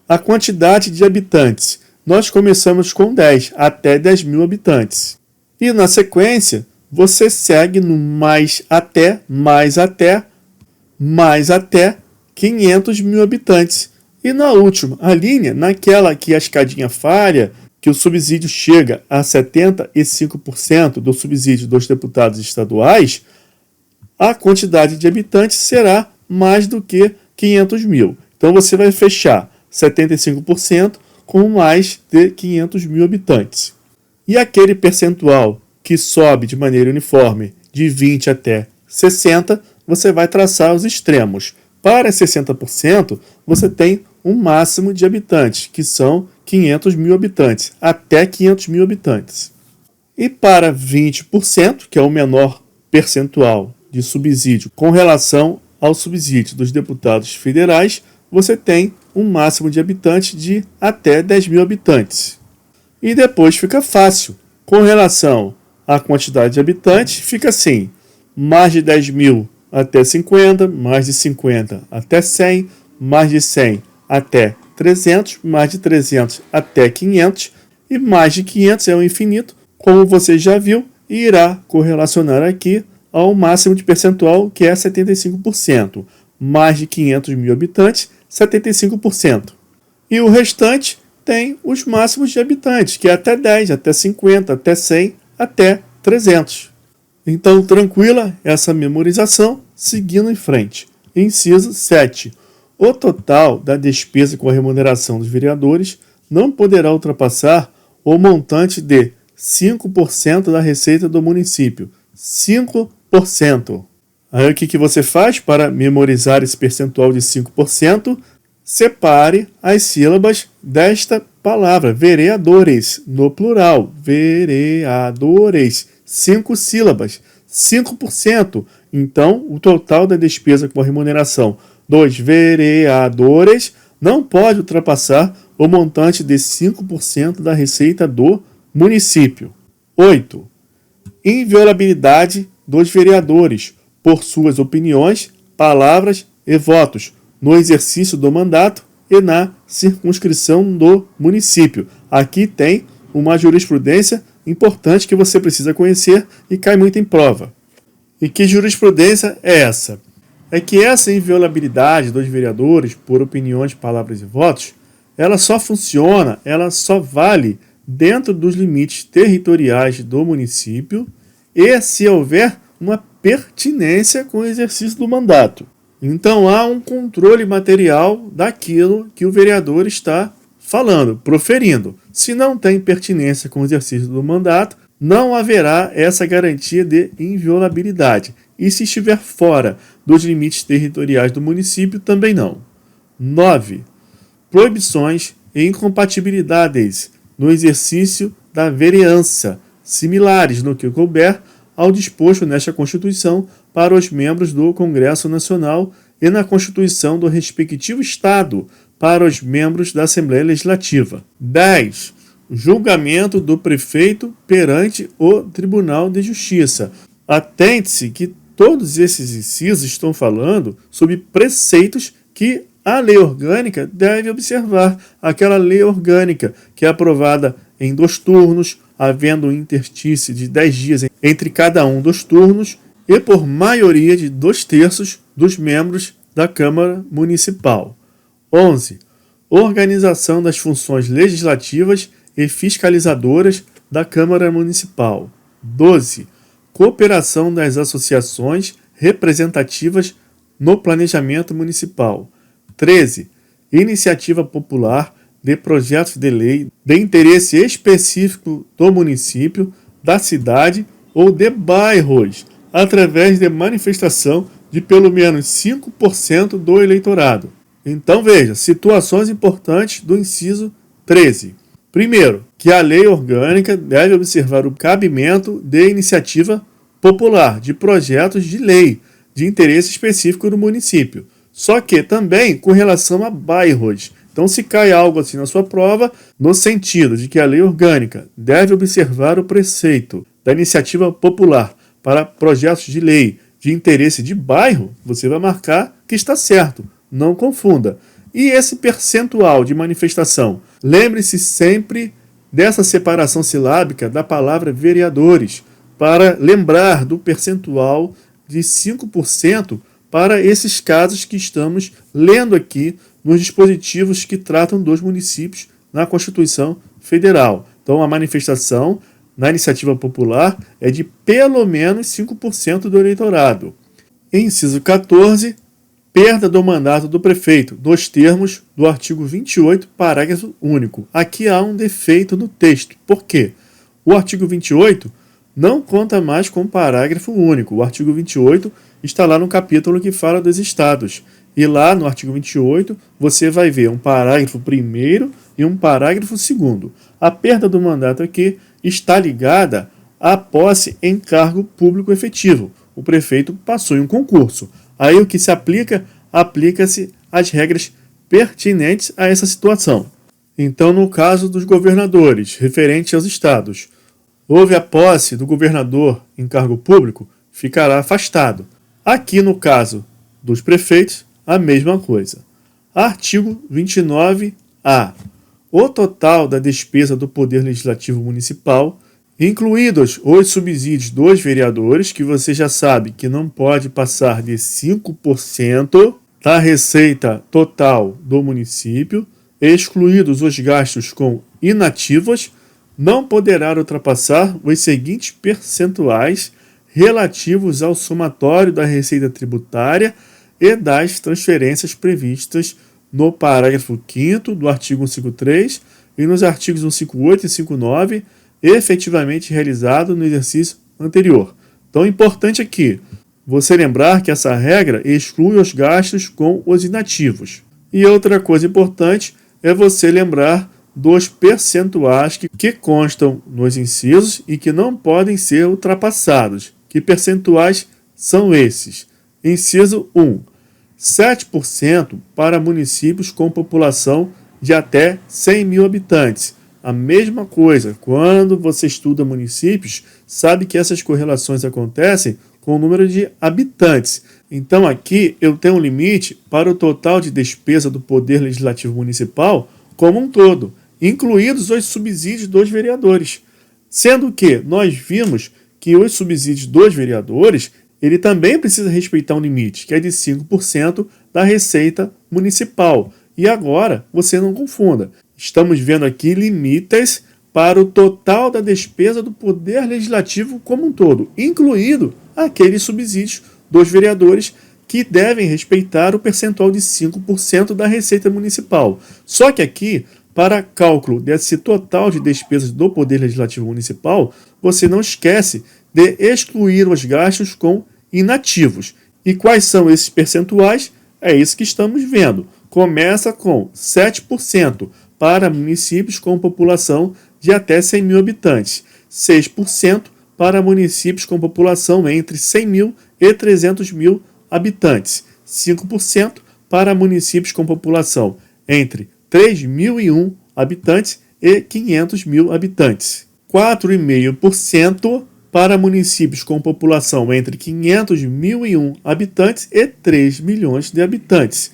Speaker 1: à quantidade de habitantes, nós começamos com 10 até 10 mil habitantes. E na sequência, você segue no mais até 500 mil habitantes. E na última, a linha, naquela que a escadinha falha, que o subsídio chega a 75% do subsídio dos deputados estaduais, a quantidade de habitantes será mais do que 500 mil. Então você vai fechar 75% com mais de 500 mil habitantes. E aquele percentual que sobe de maneira uniforme de 20 até 60, você vai traçar os extremos. Para 60%, você tem um máximo de habitantes, que são 500 mil habitantes, até 500 mil habitantes. E para 20%, que é o menor percentual de subsídio com relação ao subsídio dos deputados federais, você tem um máximo de habitantes de até 10 mil habitantes. E depois fica fácil. Com relação à quantidade de habitantes, fica assim: mais de 10 mil até 50, mais de 50 até 100, mais de 100 até 300, mais de 300 até 500 e mais de 500 é o infinito, como você já viu, e irá correlacionar aqui ao máximo de percentual, que é 75%. Mais de 500 mil habitantes, 75%. E o restante tem os máximos de habitantes, que é até 10, até 50, até 100, até 300. Então, tranquila essa memorização, seguindo em frente. Inciso 7. O total da despesa com a remuneração dos vereadores não poderá ultrapassar o montante de 5% da receita do município. 5%. Aí o que você faz para memorizar esse percentual de 5%? Separe as sílabas desta palavra, vereadores, no plural, vereadores, 5 sílabas, 5%. Então, o total da despesa com a remuneração dos vereadores não pode ultrapassar o montante de 5% da receita do município. 8. Inviolabilidade dos vereadores por suas opiniões, palavras e votos no exercício do mandato e na circunscrição do município. Aqui tem uma jurisprudência importante que você precisa conhecer e cai muito em prova. E que jurisprudência é essa? É que essa inviolabilidade dos vereadores por opiniões, palavras e votos, ela só funciona, ela só vale dentro dos limites territoriais do município e se houver uma pertinência com o exercício do mandato. Então há um controle material daquilo que o vereador está falando, proferindo. Se não tem pertinência com o exercício do mandato, não haverá essa garantia de inviolabilidade. E se estiver fora dos limites territoriais do município, também não. 9. Proibições e incompatibilidades no exercício da vereança, similares no que couber ao disposto nesta Constituição para os membros do Congresso Nacional e na Constituição do respectivo Estado para os membros da Assembleia Legislativa. 10. Julgamento do prefeito perante o Tribunal de Justiça. Atente-se que todos esses incisos estão falando sobre preceitos que a lei orgânica deve observar. Aquela lei orgânica que é aprovada em 2 turnos, havendo um interstício de 10 dias entre cada um dos turnos e por maioria de 2/3 dos membros da Câmara Municipal. 11. Organização das funções legislativas e fiscalizadoras da Câmara Municipal. 12. Cooperação das associações representativas no planejamento municipal. 13. Iniciativa popular de projetos de lei de interesse específico do município, da cidade ou de bairros, através de manifestação de pelo menos 5% do eleitorado. Então veja, situações importantes do inciso 13. Primeiro, que a lei orgânica deve observar o cabimento de iniciativa popular, de projetos de lei de interesse específico do município. Só que também com relação a bairros. Então, se cai algo assim na sua prova, no sentido de que a lei orgânica deve observar o preceito da iniciativa popular para projetos de lei de interesse de bairro, você vai marcar que está certo, não confunda. E esse percentual de manifestação? Lembre-se sempre dessa separação silábica da palavra vereadores, para lembrar do percentual de 5% para esses casos que estamos lendo aqui nos dispositivos que tratam dos municípios na Constituição Federal. Então, a manifestação na iniciativa popular é de pelo menos 5% do eleitorado. Inciso 14, perda do mandato do prefeito, nos termos do artigo 28, parágrafo único. Aqui há um defeito no texto. Por quê? O artigo 28 não conta mais com parágrafo único. O artigo 28 está lá no capítulo que fala dos estados. E lá no artigo 28 você vai ver um parágrafo primeiro e um parágrafo segundo. A perda do mandato aqui está ligada à posse em cargo público efetivo. O prefeito passou em um concurso. Aí o que se aplica? Aplica-se as regras pertinentes a essa situação. Então, no caso dos governadores, referente aos estados, houve a posse do governador em cargo público, ficará afastado. Aqui, no caso dos prefeitos, a mesma coisa. Artigo 29-A. O total da despesa do Poder Legislativo Municipal, incluídos os subsídios dos vereadores, que você já sabe que não pode passar de 5% da receita total do município, excluídos os gastos com inativos, não poderá ultrapassar os seguintes percentuais relativos ao somatório da receita tributária e das transferências previstas no parágrafo 5º do artigo 153 e nos artigos 158 e 159, efetivamente realizado no exercício anterior. Então, é importante aqui você lembrar que essa regra exclui os gastos com os inativos. E outra coisa importante é você lembrar dos percentuais que constam nos incisos e que não podem ser ultrapassados. Que percentuais são esses? Inciso 1. 7% para municípios com população de até 100 mil habitantes. A mesma coisa, quando você estuda municípios, sabe que essas correlações acontecem com o número de habitantes. Então aqui eu tenho um limite para o total de despesa do Poder Legislativo Municipal como um todo, incluídos os subsídios dos vereadores. Sendo que nós vimos que os subsídios dos vereadores, ele também precisa respeitar um limite, que é de 5% da receita municipal. E agora, você não confunda. Estamos vendo aqui limites para o total da despesa do Poder Legislativo como um todo, incluído aqueles subsídios dos vereadores que devem respeitar o percentual de 5% da receita municipal. Só que aqui, para cálculo desse total de despesas do Poder Legislativo Municipal, você não esquece de excluir os gastos com inativos. E quais são esses percentuais? É isso que estamos vendo. Começa com 7% para municípios com população de até 100 mil habitantes, 6% para municípios com população entre 100 mil e 300 mil habitantes, 5% para municípios com população entre 3.001 habitantes e 500 mil habitantes, 4,5% para municípios com população entre 500.001 habitantes e 3 milhões de habitantes,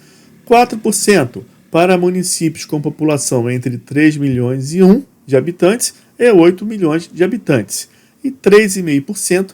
Speaker 1: 4% para municípios com população entre 3 milhões e 1 de habitantes e 8 milhões de habitantes, e 3,5%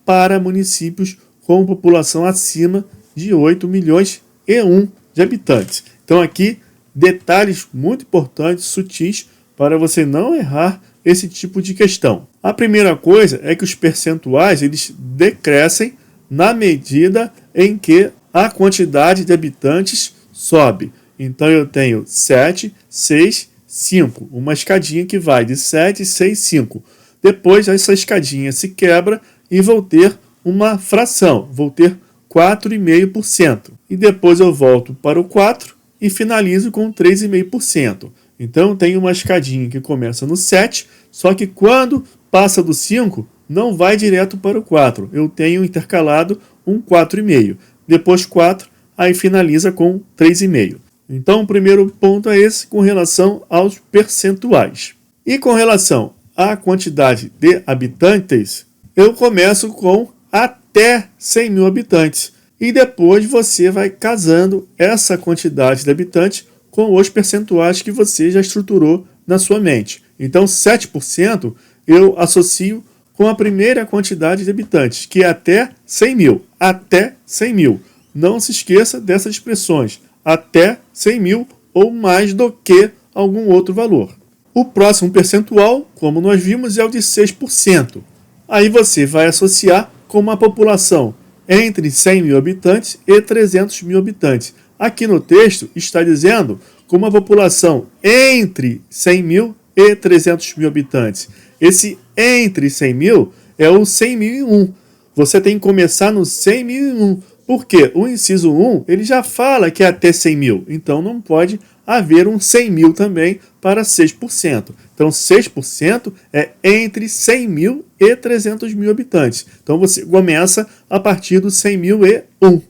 Speaker 1: para municípios com população acima de 8 milhões e 1 de habitantes. Então aqui, detalhes muito importantes, sutis, para você não errar esse tipo de questão. A primeira coisa é que os percentuais eles decrescem na medida em que a quantidade de habitantes sobe. Então eu tenho 7, 6, 5, uma escadinha que vai de 7, 6, 5. Depois essa escadinha se quebra e vou ter uma fração, vou ter 4,5%. E depois eu volto para o 4 e finalizo com 3,5%. Então tem uma escadinha que começa no 7, só que quando passa do 5, não vai direto para o 4. Eu tenho intercalado um 4,5. Depois 4, aí finaliza com 3,5. Então o primeiro ponto é esse com relação aos percentuais. E com relação à quantidade de habitantes, eu começo com até 100 mil habitantes. E depois você vai casando essa quantidade de habitantes com os percentuais que você já estruturou na sua mente. Então 7% eu associo com a primeira quantidade de habitantes, que é até 100 mil. Até 100 mil. Não se esqueça dessas expressões. Até 100 mil ou mais do que algum outro valor. O próximo percentual, como nós vimos, é o de 6%. Aí você vai associar com uma população entre 100 mil habitantes e 300 mil habitantes. Aqui no texto está dizendo com uma população entre 100 mil e 300 mil habitantes. Esse entre 100 mil é o 100.001. Você tem que começar no 100.001. Porque o inciso 1 ele já fala que é até 100 mil. Então não pode haver um 100 mil também para 6%. Então 6% é entre 100 mil e 300 mil habitantes. Então você começa a partir do 100.001.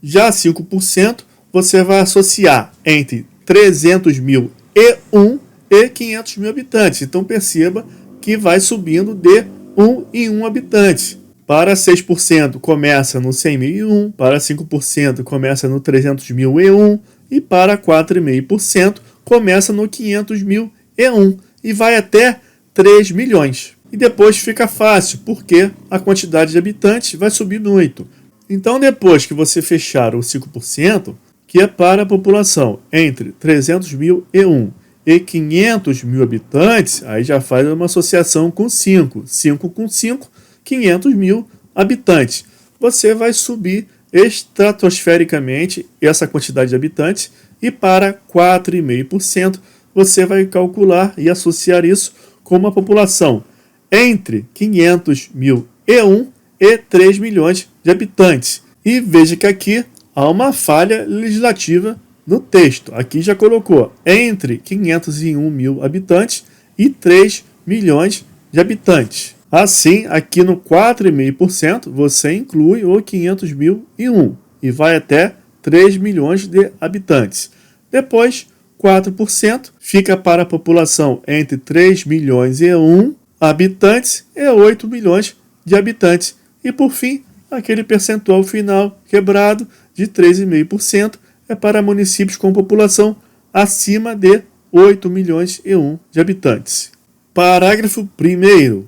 Speaker 1: Já 5% você vai associar entre 300 mil e 1 e 500 mil habitantes. Então perceba que vai subindo de 1 em 1 habitante. Para 6% começa no 100.001, para 5% começa no 300.001 e para 4,5% começa no 500.001 e vai até 3 milhões. E depois fica fácil, porque a quantidade de habitantes vai subir muito. Então depois que você fechar o 5%, que é para a população entre 300.001 e 500 mil habitantes, aí já faz uma associação com 5. 5 com 5, 500 mil habitantes. Você vai subir estratosfericamente essa quantidade de habitantes e para 4,5% você vai calcular e associar isso com uma população entre 500.001 e 3 milhões de habitantes. E veja que aqui há uma falha legislativa no texto. Aqui já colocou entre 501 mil habitantes e 3 milhões de habitantes. Assim, aqui no 4,5% você inclui o 500.001 e vai até 3 milhões de habitantes. Depois, 4% fica para a população entre 3 milhões e 1 habitantes e 8 milhões de habitantes. E por fim, aquele percentual final quebrado de 3,5% é para municípios com população acima de 8 milhões e 1 de habitantes. Parágrafo 1º.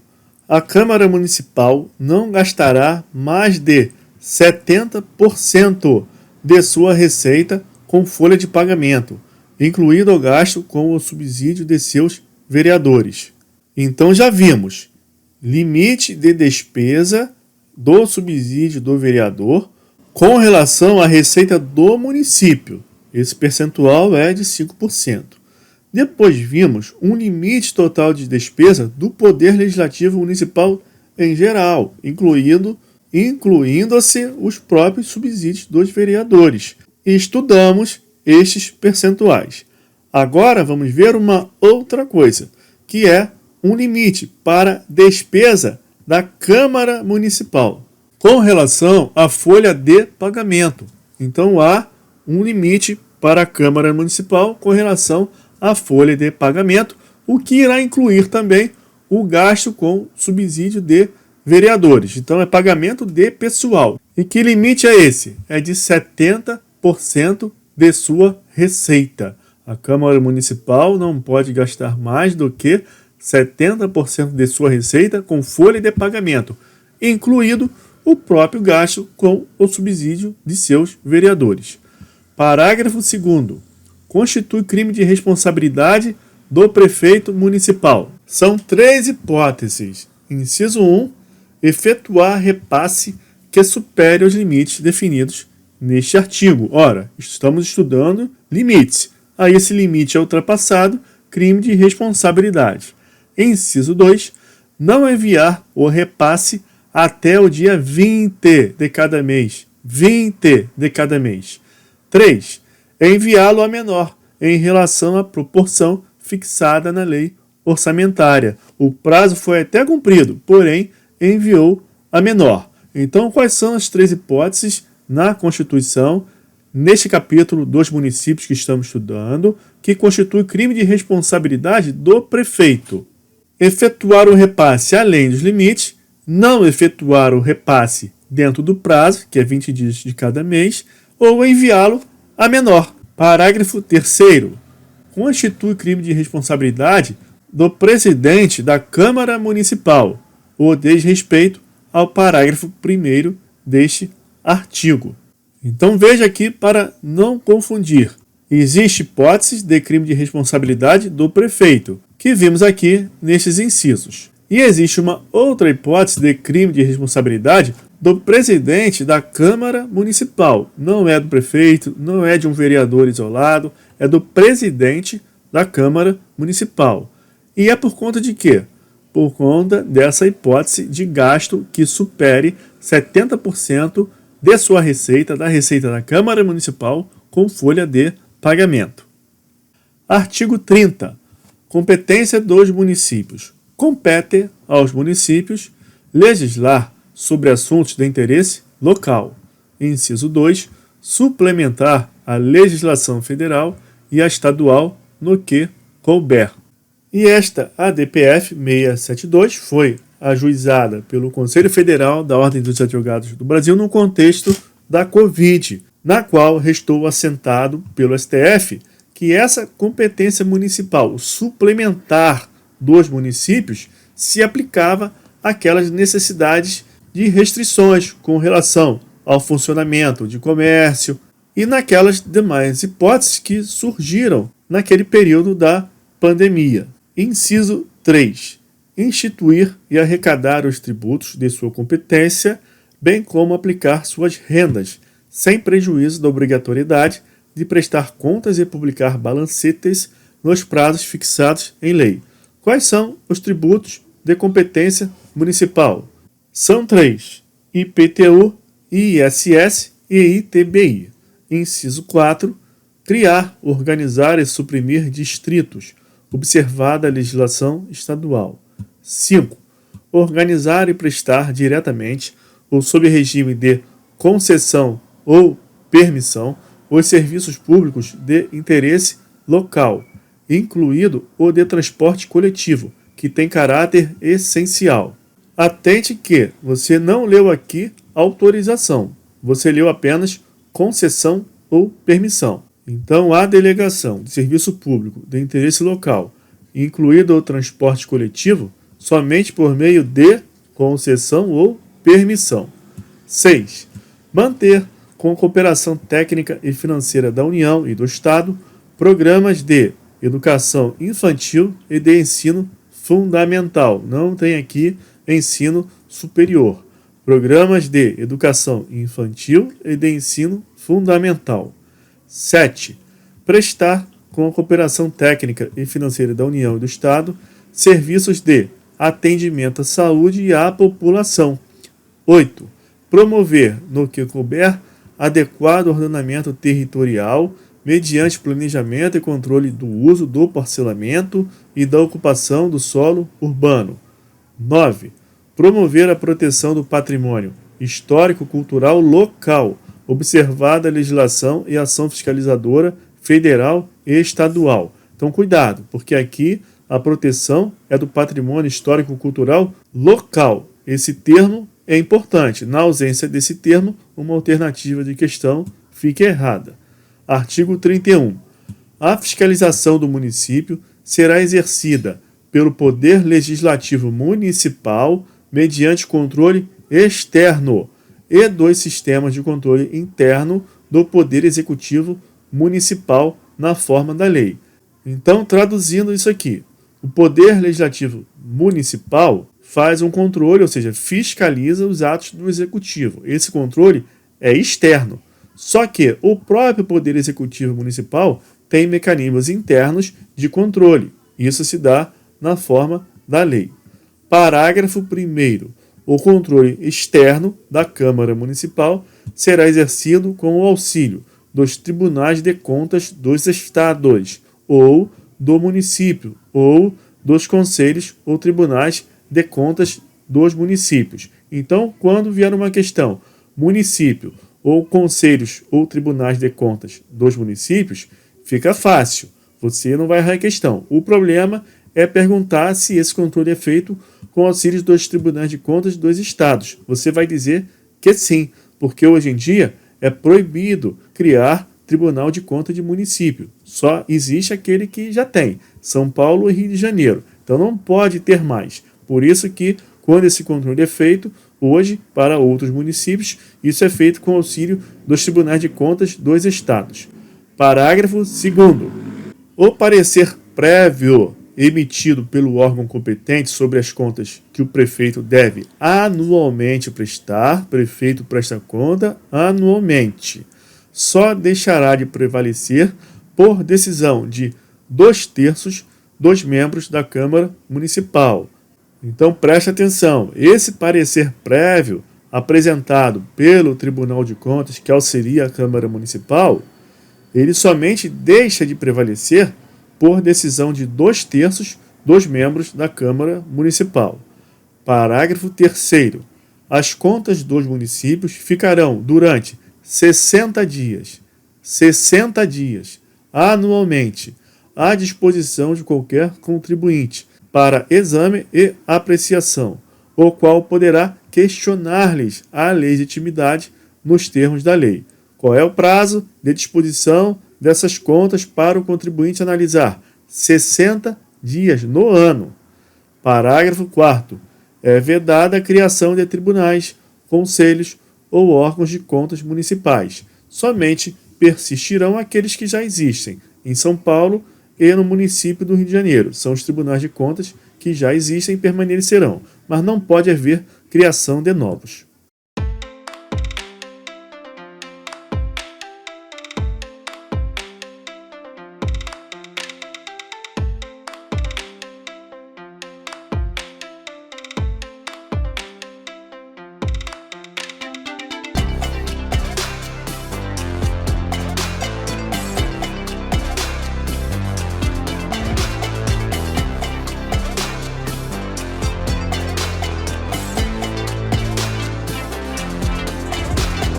Speaker 1: A Câmara Municipal não gastará mais de 70% de sua receita com folha de pagamento, incluído o gasto com o subsídio de seus vereadores. Então já vimos, limite de despesa do subsídio do vereador com relação à receita do município. Esse percentual é de 5%. Depois vimos um limite total de despesa do Poder Legislativo Municipal em geral, incluindo-se os próprios subsídios dos vereadores. E estudamos estes percentuais. Agora vamos ver uma outra coisa, que é um limite para despesa da Câmara Municipal com relação à folha de pagamento. Então há um limite para a Câmara Municipal com relação à folha de pagamento, o que irá incluir também o gasto com subsídio de vereadores. Então é pagamento de pessoal. E que limite é esse? É de 70% de sua receita. A Câmara Municipal não pode gastar mais do que 70% de sua receita com folha de pagamento, incluído o próprio gasto com o subsídio de seus vereadores. Parágrafo 2º. Constitui crime de responsabilidade do prefeito municipal. São 3 hipóteses. Inciso 1. Efetuar repasse que supere os limites definidos neste artigo. Ora, estamos estudando limites. Aí esse limite é ultrapassado, crime de responsabilidade. Inciso 2. Não enviar o repasse até o dia 20 de cada mês. 20 de cada mês. 3. Enviá-lo a menor, em relação à proporção fixada na lei orçamentária. O prazo foi até cumprido, porém enviou a menor. Então, quais são as 3 hipóteses na Constituição, neste capítulo dos municípios que estamos estudando, que constitui crime de responsabilidade do prefeito? Efetuar o repasse além dos limites, não efetuar o repasse dentro do prazo, que é 20 dias de cada mês, ou enviá-lo a menor. Parágrafo 3º. Constitui crime de responsabilidade do presidente da Câmara Municipal o desrespeito ao parágrafo 1º deste artigo. Então veja aqui para não confundir. Existe hipótese de crime de responsabilidade do prefeito, que vimos aqui nestes incisos. E existe uma outra hipótese de crime de responsabilidade do presidente da Câmara Municipal. Não é do prefeito, não é de um vereador isolado, é do presidente da Câmara Municipal. E é por conta de quê? Por conta dessa hipótese de gasto que supere 70% de sua receita, da receita da Câmara Municipal, com folha de pagamento. Artigo 30. Competência dos municípios. Compete aos municípios legislar sobre assuntos de interesse local. Inciso 2. Suplementar a legislação federal e a estadual no que couber. E esta ADPF 672 foi ajuizada pelo Conselho Federal da Ordem dos Advogados do Brasil no contexto da Covid, na qual restou assentado pelo STF que essa competência municipal suplementar dos municípios se aplicava àquelas necessidades de restrições com relação ao funcionamento de comércio e naquelas demais hipóteses que surgiram naquele período da pandemia. Inciso 3. Instituir e arrecadar os tributos de sua competência, bem como aplicar suas rendas, sem prejuízo da obrigatoriedade de prestar contas e publicar balancetes nos prazos fixados em lei. Quais são os tributos de competência municipal? São 3: IPTU, ISS e ITBI. Inciso 4. Criar, organizar e suprimir distritos, observada a legislação estadual. 5. Organizar e prestar diretamente ou sob regime de concessão ou permissão os serviços públicos de interesse local, incluído o de transporte coletivo, que tem caráter essencial. Atente que você não leu aqui autorização, você leu apenas concessão ou permissão. Então, a delegação de serviço público de interesse local, incluído o transporte coletivo, somente por meio de concessão ou permissão. 6. Manter, com cooperação técnica e financeira da União e do Estado, programas de educação infantil e de ensino fundamental. Não tem aqui ensino superior. Programas de educação infantil e de ensino fundamental. 7. Prestar, com a cooperação técnica e financeira da União e do Estado, serviços de atendimento à saúde e à população. 8. Promover, no que couber, adequado ordenamento territorial, mediante planejamento e controle do uso do parcelamento e da ocupação do solo urbano. 9. Promover a proteção do patrimônio histórico-cultural local, observada a legislação e ação fiscalizadora federal e estadual. Então, cuidado, porque aqui a proteção é do patrimônio histórico-cultural local. Esse termo é importante. Na ausência desse termo, uma alternativa de questão fica errada. Artigo 31. A fiscalização do município será exercida pelo Poder Legislativo Municipal mediante controle externo e dos sistemas de controle interno do Poder Executivo Municipal na forma da lei. Então, traduzindo isso aqui, o Poder Legislativo Municipal faz um controle, ou seja, fiscaliza os atos do Executivo. Esse controle é externo. Só que o próprio Poder Executivo Municipal tem mecanismos internos de controle. Isso se dá na forma da lei. Parágrafo 1º. O controle externo da Câmara Municipal será exercido com o auxílio dos tribunais de contas dos estados, ou do município, ou dos conselhos ou tribunais de contas dos municípios. Então, quando vier uma questão, município ou conselhos ou tribunais de contas dos municípios, fica fácil. Você não vai errar a questão. O problema é perguntar se esse controle é feito com auxílio dos tribunais de contas dos estados. Você vai dizer que sim, porque hoje em dia é proibido criar tribunal de contas de município. Só existe aquele que já tem, São Paulo e Rio de Janeiro. Então não pode ter mais. Por isso que, quando esse controle é feito, hoje, para outros municípios, isso é feito com auxílio dos tribunais de contas dos estados. Parágrafo 2º. O parecer prévio emitido pelo órgão competente sobre as contas que o prefeito deve anualmente prestar, prefeito presta conta anualmente, só deixará de prevalecer por decisão de 2/3 dos membros da Câmara Municipal. Então preste atenção, esse parecer prévio apresentado pelo Tribunal de Contas, que auxilia a Câmara Municipal, ele somente deixa de prevalecer por decisão de 2/3 dos membros da Câmara Municipal. Parágrafo 3º. As contas dos municípios ficarão durante 60 dias, anualmente, à disposição de qualquer contribuinte para exame e apreciação, o qual poderá questionar-lhes a legitimidade nos termos da lei. Qual é o prazo de disposição dessas contas para o contribuinte analisar? 60 dias no ano. Parágrafo 4º. É vedada a criação de tribunais, conselhos ou órgãos de contas municipais. Somente persistirão aqueles que já existem em São Paulo e no município do Rio de Janeiro. São os tribunais de contas que já existem e permanecerão, mas não pode haver criação de novos.